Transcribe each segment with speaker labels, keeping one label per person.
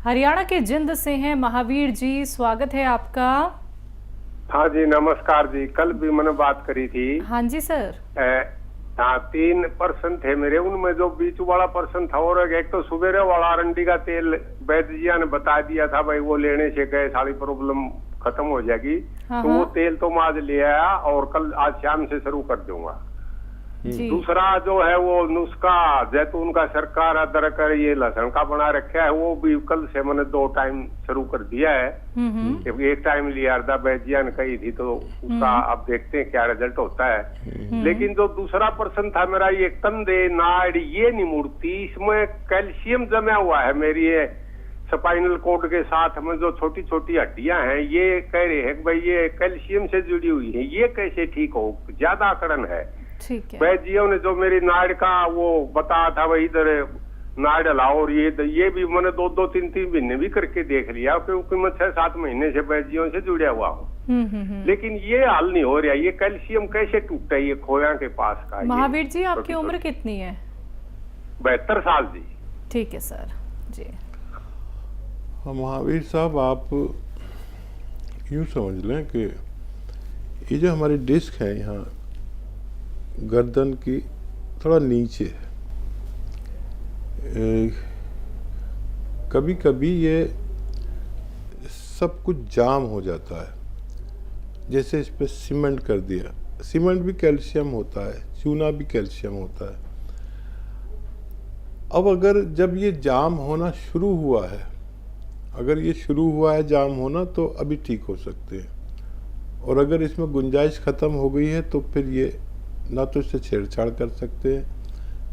Speaker 1: हरियाणा के जिंद से हैं महावीर जी, स्वागत है आपका।
Speaker 2: हाँ जी, नमस्कार जी। कल भी मैंने बात करी थी।
Speaker 1: हाँ जी सर।
Speaker 2: हाँ, 3% थे मेरे, उनमें जो बीच वाला पर्सन था और एक तो सुबेरे वाला अरंडी का तेल वैद्य जी ने बता दिया था भाई वो लेने से गैस वाली प्रॉब्लम खत्म हो जाएगी।
Speaker 1: हाँ
Speaker 2: तो वो तेल तो मैं आज ले आया और कल आज शाम से शुरू कर दूंगा।
Speaker 1: जी।
Speaker 2: दूसरा जो है वो नुस्खा जैतून का सरकार अदरक ये लहसुन का बना रखा है, वो भी कल से मैंने 2 टाइम शुरू कर दिया है। एक टाइम लिया वैद्या ने कही थी, तो उसका अब देखते हैं क्या रिजल्ट होता है। लेकिन जो दूसरा पर्सन था मेरा, ये कंधे नाड़ ये नहीं मुड़ती, इसमें कैल्शियम जमा हुआ है मेरी स्पाइनल कोड के साथ में जो छोटी छोटी हड्डियां हैं, ये कह रहे हैं कि भाई ये कैल्शियम से जुड़ी हुई है, ये कैसे ठीक हो, ज्यादा अकड़न है।
Speaker 1: ठीक है।
Speaker 2: वैद्यों ने जो मेरी नाड़ का वो बताया था वही इधर नाड़ हलाओ, और ये भी मैंने 2-3 महीने भी करके देख लिया, क्योंकि मैं 6-7 महीने से वैद्यों से जुड़ा हुआ हूँ। लेकिन ये हल नहीं हो रहा। ये कैल्शियम कैसे टूटता है ये खोया के पास का।
Speaker 1: महावीर जी आपकी उम्र कितनी है?
Speaker 2: 72 साल जी।
Speaker 1: ठीक है सर जी।
Speaker 3: महावीर साहब, आप यूँ समझ लें कि ये जो हमारी डिस्क है यहाँ गर्दन की थोड़ा नीचे है, कभी कभी ये सब कुछ जाम हो जाता है। जैसे इस पर सीमेंट कर दिया, सीमेंट भी कैल्शियम होता है, चूना भी कैल्शियम होता है। अब अगर जब ये जाम होना शुरू हुआ है, अगर ये शुरू हुआ है जाम होना, तो अभी ठीक हो सकते हैं। और अगर इसमें गुंजाइश ख़त्म हो गई है तो फिर ये ना तो इससे छेड़छाड़ कर सकते हैं,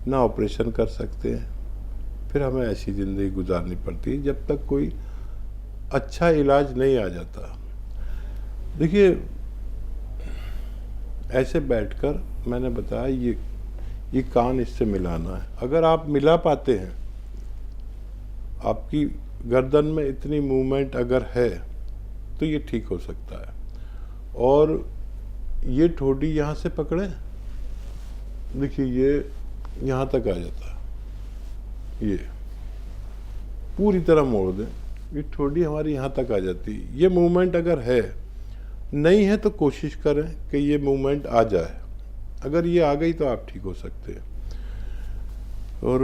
Speaker 3: ना ऑपरेशन कर सकते हैं। फिर हमें ऐसी ज़िंदगी गुजारनी पड़ती है जब तक कोई अच्छा इलाज नहीं आ जाता। देखिए, ऐसे बैठकर मैंने बताया ये कान इससे मिलाना है। अगर आप मिला पाते हैं, आपकी गर्दन में इतनी मूवमेंट अगर है तो ये ठीक हो सकता है। और ये ठोडी यहाँ से पकड़े, देखिए ये यहाँ तक आ जाता है, ये पूरी तरह मोड़ दें, ये ठोडी हमारी यहाँ तक आ जाती है। ये मूवमेंट अगर है, नहीं है तो कोशिश करें कि ये मूवमेंट आ जाए। अगर ये आ गई तो आप ठीक हो सकते हैं। और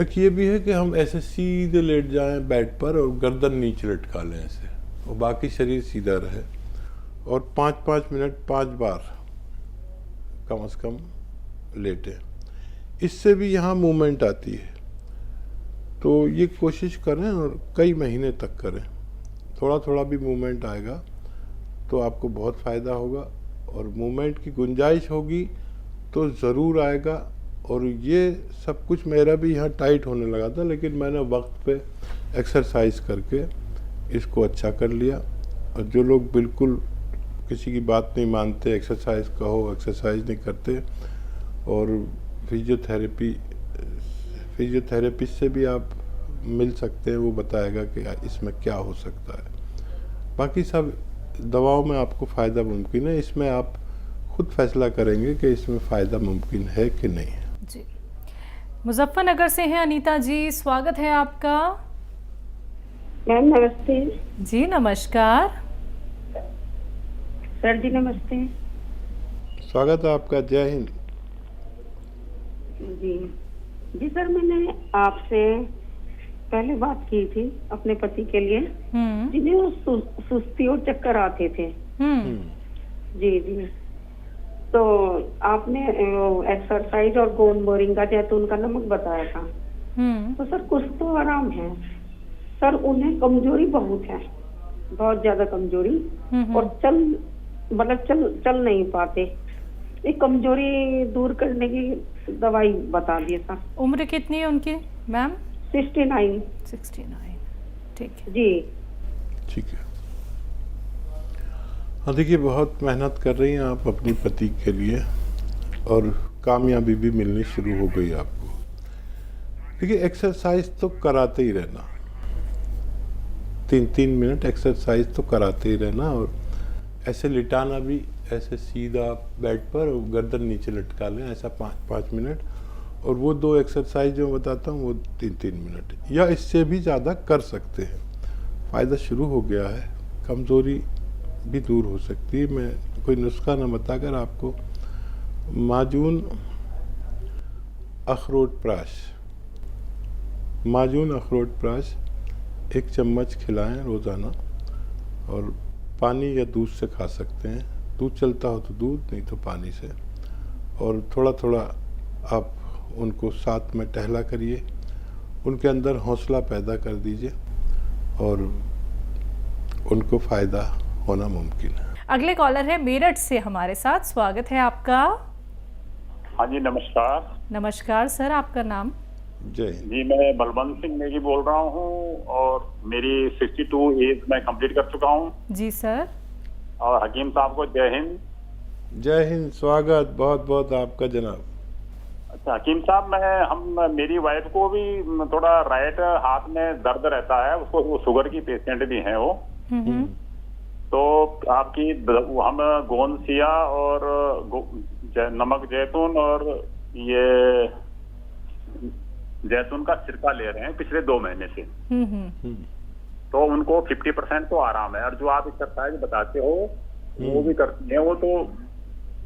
Speaker 3: एक ये भी है कि हम ऐसे सीधे लेट जाएं बेड पर और गर्दन नीचे लटका लें ऐसे, और बाकी शरीर सीधा रहे, और 5-5 मिनट 5 बार कम से कम लेटे। इससे भी यहाँ मूवमेंट आती है। तो ये कोशिश करें और कई महीने तक करें। थोड़ा थोड़ा भी मूवमेंट आएगा तो आपको बहुत फ़ायदा होगा, और मूवमेंट की गुंजाइश होगी तो ज़रूर आएगा। और ये सब कुछ मेरा भी यहाँ टाइट होने लगा था, लेकिन मैंने वक्त पे एक्सरसाइज करके इसको अच्छा कर लिया। और जो लोग बिल्कुल किसी की बात नहीं मानते, एक्सरसाइज कहो एक्सरसाइज नहीं करते, और फिजियोथेरेपिस्ट से भी आप मिल सकते हैं, वो बताएगा कि इसमें क्या हो सकता है। बाकी सब दवाओं में आपको फ़ायदा मुमकिन है, इसमें आप खुद फैसला करेंगे कि इसमें फ़ायदा मुमकिन है कि नहीं है।
Speaker 1: जी। मुजफ्फरनगर से हैं अनीता जी, स्वागत है आपका।
Speaker 4: मैम नमस्ते।
Speaker 1: जी नमस्कार।
Speaker 4: सर जी नमस्ते।
Speaker 3: स्वागत है आपका, जय हिंद।
Speaker 4: जी सर, मैंने आपसे पहले बात की थी अपने पति के लिए, जिन्हें वो सुस्ती और चक्कर आते थे। जी तो आपने एक्सरसाइज और गोंद मोरिंगा जैतून का नमक बताया था। तो सर कुछ तो आराम है सर, उन्हें कमजोरी बहुत है, बहुत ज्यादा कमजोरी, और चल नहीं पाते। ये कमजोरी दूर करने की दवाई बता दिए सर।
Speaker 1: उम्र कितनी है उनकी मैम?
Speaker 4: 69।
Speaker 1: ठीक है
Speaker 4: जी।
Speaker 3: ठीक है। हाँ, देखिए बहुत मेहनत कर रही हैं आप अपनी पति के लिए, और कामयाबी भी मिलनी शुरू हो गई आपको। देखिए एक्सरसाइज तो कराते ही रहना, 3-3 मिनट एक्सरसाइज तो कराते ही रहना। और ऐसे लिटाना भी, ऐसे सीधा बेड पर गर्दन नीचे लटका लें, ऐसा 5-5 मिनट। और वो 2 एक्सरसाइज जो बताता हूँ वो 3-3 मिनट या इससे भी ज़्यादा कर सकते हैं। फ़ायदा शुरू हो गया है, कमज़ोरी भी दूर हो सकती है। मैं कोई नुस्खा ना बताकर आपको माजून अखरोट प्राश 1 चम्मच खिलाएं रोज़ाना, और पानी या दूध से खा सकते हैं। दूध चलता हो तो दूध, नहीं तो पानी से। और थोड़ा थोड़ा आप उनको साथ में टहला करिए, उनके अंदर हौसला पैदा कर दीजिए और उनको फ़ायदा होना मुमकिन है।
Speaker 1: अगले कॉलर है मेरठ से हमारे साथ, स्वागत है आपका।
Speaker 5: हाँ जी, नमस्कार।
Speaker 1: नमस्कार सर, आपका नाम?
Speaker 3: जय
Speaker 5: जी, मैं बलवंत सिंह नेगी बोल रहा हूँ और मेरी 62 एज मैं कंप्लीट कर चुका हूँ।
Speaker 1: जी सर।
Speaker 5: और हकीम साहब को जय हिंद।
Speaker 3: जय हिंद, स्वागत बहुत बहुत आपका जनाब।
Speaker 5: अच्छा हकीम साहब, मेरी वाइफ को भी थोड़ा राइट हाथ में दर्द रहता है, उसको वो शुगर की पेशेंट भी हैं वो। तो आपकी हम गोंद सिया और नमक जैतून और ये जैतून का सिरका ले रहे हैं पिछले 2 महीने से। तो उनको 50% तो आराम है, और जो आप एक्सरसाइज बताते हो वो भी करती हैं वो। तो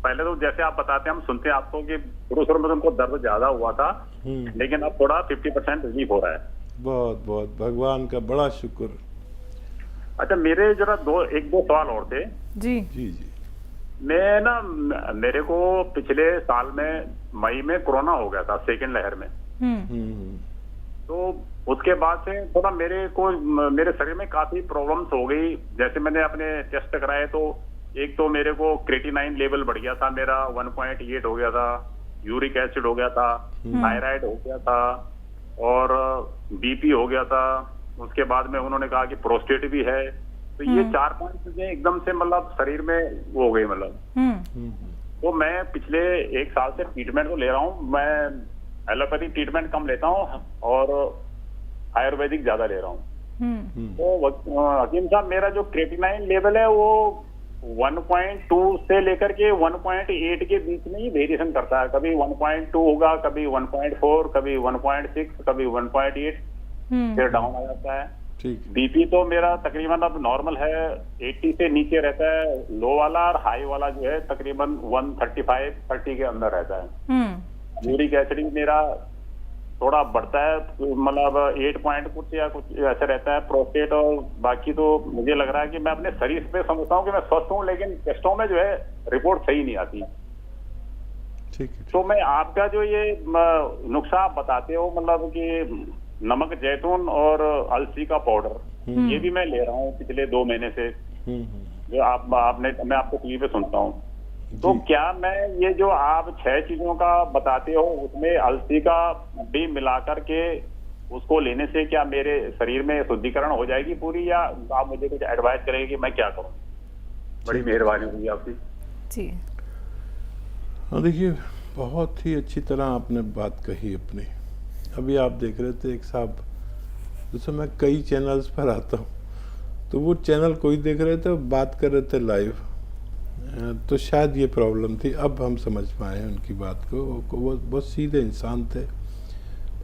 Speaker 5: पहले तो जैसे आप बताते हैं, हम सुनते हैं आपको कि शुरू में उनको दर्द ज्यादा हुआ था, लेकिन अब थोड़ा 50% रिलीफ हो रहा है।
Speaker 3: बहुत बहुत भगवान का बड़ा शुक्र।
Speaker 5: अच्छा, मेरे जरा 1-2 सवाल और थे।
Speaker 1: जी
Speaker 3: जी जी।
Speaker 5: मैं ना, मेरे को पिछले साल में मई में कोरोना हो गया था, 2nd लहर में। तो उसके बाद से थोड़ा मेरे शरीर में काफी प्रॉब्लम्स हो गई। जैसे मैंने अपने टेस्ट कराए तो एक तो मेरे को क्रेटिनाइन लेवल बढ़ गया था, मेरा 1.8 हो गया था, यूरिक एसिड हो गया था, थायराइड हो गया था और बीपी हो गया था। उसके बाद में उन्होंने कहा कि प्रोस्टेट भी है। तो ये 4-5 चीजें एकदम से मतलब शरीर में वो हो गई मतलब। तो मैं पिछले 1 साल से ट्रीटमेंट तो ले रहा हूँ। मैं एलोपैथिक ट्रीटमेंट कम लेता हूँ और आयुर्वेदिक ज्यादा ले रहा हूँ। तो हकीम साहब, मेरा जो क्रेटिनाइन लेवल है वो 1.2 से लेकर के 1.8 के बीच में ही वेरिएशन करता है। कभी 1.2 होगा, कभी 1.4, कभी 1.6, कभी 1.8, फिर डाउन आ जाता है। बीपी तो मेरा तकरीबन अब नॉर्मल है, 80 से नीचे रहता है लो वाला, और हाई वाला जो है तकरीबन 135-30 के अंदर रहता है। यूरिक एसिड मेरा थोड़ा बढ़ता है, मतलब 8 पॉइंट कुछ या कुछ ऐसा रहता है। प्रोस्टेट और बाकी तो मुझे लग रहा है कि मैं अपने शरीर पे समझता हूँ कि मैं स्वस्थ हूँ, लेकिन टेस्टों में जो है रिपोर्ट सही नहीं आती।
Speaker 3: ठीक है।
Speaker 5: तो मैं आपका जो ये नुस्खा आप बताते हो, मतलब कि नमक जैतून और अलसी का पाउडर, ये भी मैं ले रहा हूँ पिछले 2 महीने से, जो मैं आपको टीवी पे सुनता हूँ। तो क्या मैं ये जो आप 6 चीजों का बताते हो उसमें अलसी का भी मिला करके उसको लेने से क्या मेरे शरीर में शुद्धिकरण हो जाएगी पूरी, या आप मुझे कुछ एडवाइस करेंगे कि मैं क्या करूं? बड़ी मेहरबानी होगी आपकी।
Speaker 1: जी
Speaker 3: हाँ, देखिए बहुत ही अच्छी तरह आपने बात कही अपनी। अभी आप देख रहे थे एक साहब, जैसे मैं कई चैनल्स पर आता हूँ तो वो चैनल कोई देख रहे थे, बात कर रहे थे लाइव, तो शायद ये प्रॉब्लम थी। अब हम समझ पाए उनकी बात को। वो बहुत सीधे इंसान थे,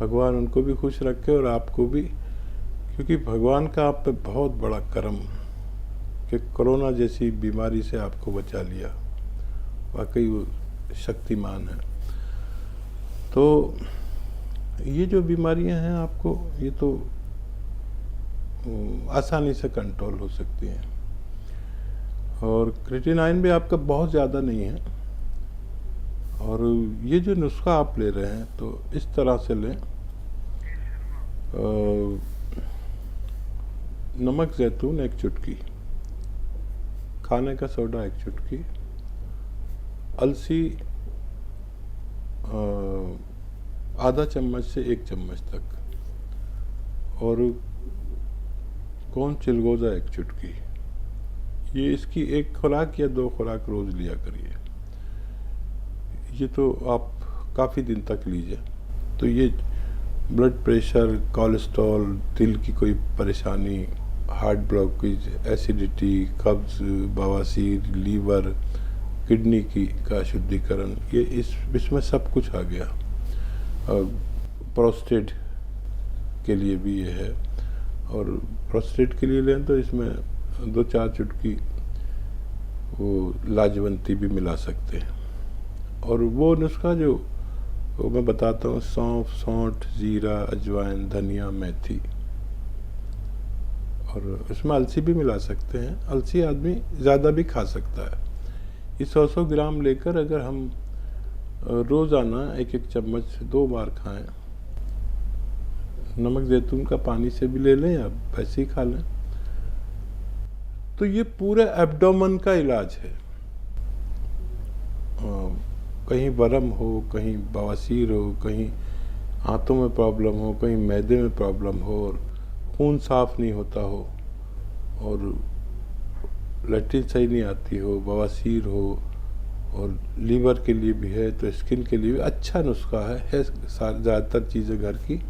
Speaker 3: भगवान उनको भी खुश रखे और आपको भी, क्योंकि भगवान का आप पे बहुत बड़ा करम कि कोरोना जैसी बीमारी से आपको बचा लिया। वाकई वो शक्तिमान है। तो ये जो बीमारियां हैं आपको, ये तो आसानी से कंट्रोल हो सकती हैं। और क्रेटिनाइन भी आपका बहुत ज़्यादा नहीं है। और ये जो नुस्खा आप ले रहे हैं तो इस तरह से लें, नमक जैतून 1 चुटकी, खाने का सोडा 1 चुटकी, अलसी आधा चम्मच से 1 चम्मच तक, और गोंद चिलगोजा 1 चुटकी। ये इसकी 1 खुराक या 2 खुराक रोज लिया करिए। ये तो आप काफ़ी दिन तक लीजिए। तो ये ब्लड प्रेशर, कोलेस्ट्रॉल, दिल की कोई परेशानी, हार्ट ब्लॉकेज, एसिडिटी, कब्ज, बवासीर, लीवर, किडनी का शुद्धिकरण, ये इसमें सब कुछ आ गया। प्रोस्टेट के लिए भी ये है। और प्रोस्टेट के लिए लें तो इसमें 2-4 चुटकी वो लाजवंती भी मिला सकते हैं। और वो नुस्खा जो वो मैं बताता हूँ, सौंफ, सौंठ, जीरा, अजवाइन, धनिया, मेथी, और इसमें अलसी भी मिला सकते हैं। अलसी आदमी ज़्यादा भी खा सकता है। ये 100-100 ग्राम लेकर अगर हम रोज़ाना 1-1 चम्मच 2 बार खाएं, नमक जैतून का पानी से भी ले लें या वैसे ही खा लें, तो ये पूरे एब्डोमेन का इलाज है। कहीं वर्म हो, कहीं बवासीर हो, कहीं आंतों में प्रॉब्लम हो, कहीं मैदे में प्रॉब्लम हो, और खून साफ नहीं होता हो, और लैट्रिन सही नहीं आती हो, बवासीर हो, और लीवर के लिए भी है, तो स्किन के लिए भी अच्छा नुस्खा है ज़्यादातर चीज़ें घर की।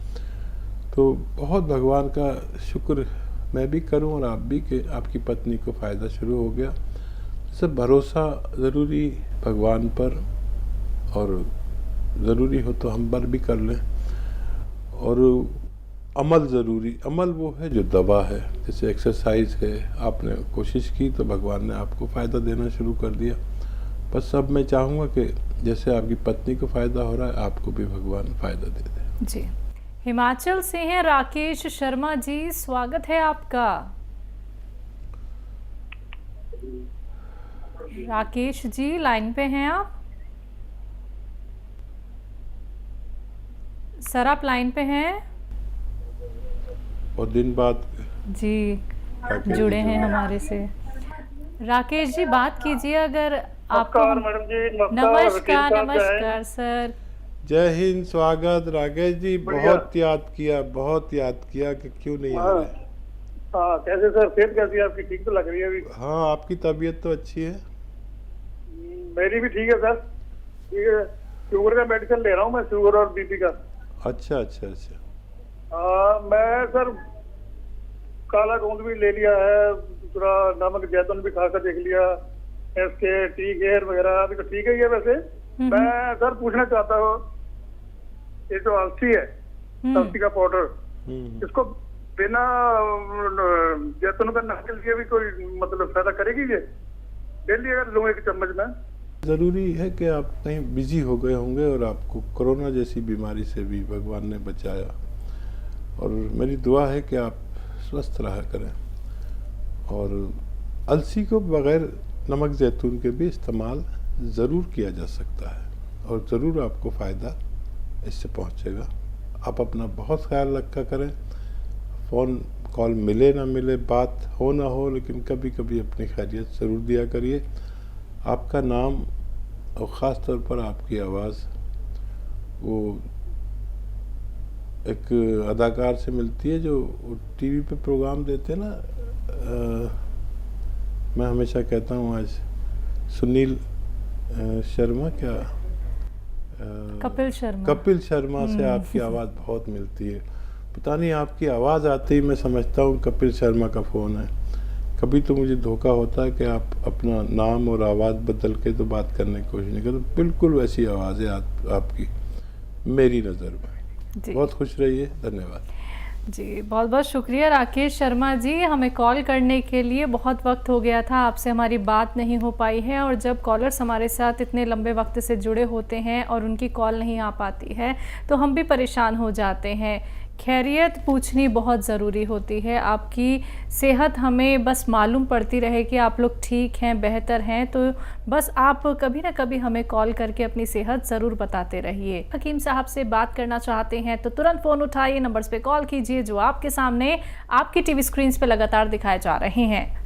Speaker 3: तो बहुत भगवान का शुक्र मैं भी करूं और आप भी कि आपकी पत्नी को फ़ायदा शुरू हो गया। सब भरोसा ज़रूरी भगवान पर, और ज़रूरी हो तो हम पर भी कर लें, और अमल ज़रूरी। अमल वो है जो दवा है, जैसे एक्सरसाइज है, आपने कोशिश की तो भगवान ने आपको फ़ायदा देना शुरू कर दिया। बस अब मैं चाहूँगा कि जैसे आपकी पत्नी को फ़ायदा हो रहा है, आपको भी भगवान फ़ायदा दे दे।
Speaker 1: जी। हिमाचल से हैं राकेश शर्मा जी, स्वागत है आपका। राकेश जी लाइन पे हैं आप? सर आप लाइन पे हैं?
Speaker 3: और दिन बाद
Speaker 1: जी जुड़े हैं हमारे से। राकेश जी बात कीजिए अगर आपको।
Speaker 6: मैडम जी,
Speaker 1: नमस्कार। नमस्कार सर।
Speaker 3: जय हिंद, स्वागत। राकेश जी बहुत याद किया कि क्यों नहीं आ रहे।
Speaker 6: हाँ, कैसे सर, सेहत कैसी है आपकी? ठीक तो लग रही है अभी?
Speaker 3: हाँ, आपकी तबीयत तो अच्छी है।
Speaker 6: मेरी भी ठीक है सर। ये शुगर का मेडिसिन ले रहा हूँ मैं, शुगर और बीपी का।
Speaker 3: अच्छा अच्छा अच्छा।
Speaker 6: मैं सर काला गोंद भी ले लिया है, दूसरा नमक जैतून भी खाकर देख लिया, इसके टी केयर वगैरह अभी तो ठीक है। ये वैसे मैं सर पूछना चाहता हूँ, ये जो अलसी है, अलसी का पाउडर, इसको बिना जैतून का नमक के लिए भी कोई मतलब फायदा करेगी? ये डेली अगर लूँ 1 चम्मच में?
Speaker 3: ज़रूरी है कि आप कहीं बिजी हो गए होंगे और आपको कोरोना जैसी बीमारी से भी भगवान ने बचाया, और मेरी दुआ है कि आप स्वस्थ रहा करें। और अलसी को बग़ैर नमक जैतून के भी इस्तेमाल ज़रूर किया जा सकता है, और ज़रूर आपको फ़ायदा इससे पहुंचेगा। आप अपना बहुत ख्याल रखा करें। फ़ोन कॉल मिले ना मिले, बात हो ना हो, लेकिन कभी कभी अपनी खैरियत ज़रूर दिया करिए। आपका नाम और ख़ास तौर पर आपकी आवाज़ वो एक अदाकार से मिलती है जो टीवी पे प्रोग्राम देते हैं ना। मैं हमेशा कहता हूँ आज सुनील शर्मा, क्या कपिल शर्मा से आपकी आवाज़ बहुत मिलती है। पता नहीं, आपकी आवाज़ आते ही मैं समझता हूँ कपिल शर्मा का फ़ोन है। कभी तो मुझे धोखा होता है कि आप अपना नाम और आवाज़ बदल के तो बात करने की कोशिश नहीं करते। बिल्कुल वैसी आवाज़ है आपकी मेरी नज़र में। बहुत खुश रहिए। धन्यवाद
Speaker 1: जी। बहुत बहुत शुक्रिया राकेश शर्मा जी, हमें कॉल करने के लिए। बहुत वक्त हो गया था, आपसे हमारी बात नहीं हो पाई है, और जब कॉलर्स हमारे साथ इतने लंबे वक्त से जुड़े होते हैं और उनकी कॉल नहीं आ पाती है तो हम भी परेशान हो जाते हैं। खैरियत पूछनी बहुत ज़रूरी होती है। आपकी सेहत हमें बस मालूम पड़ती रहे कि आप लोग ठीक हैं, बेहतर हैं, तो बस आप कभी ना कभी हमें कॉल करके अपनी सेहत ज़रूर बताते रहिए। हकीम साहब से बात करना चाहते हैं तो तुरंत फ़ोन उठाइए, नंबर्स पे कॉल कीजिए जो आपके सामने आपकी टीवी स्क्रीन पे लगातार दिखाए जा रहे हैं।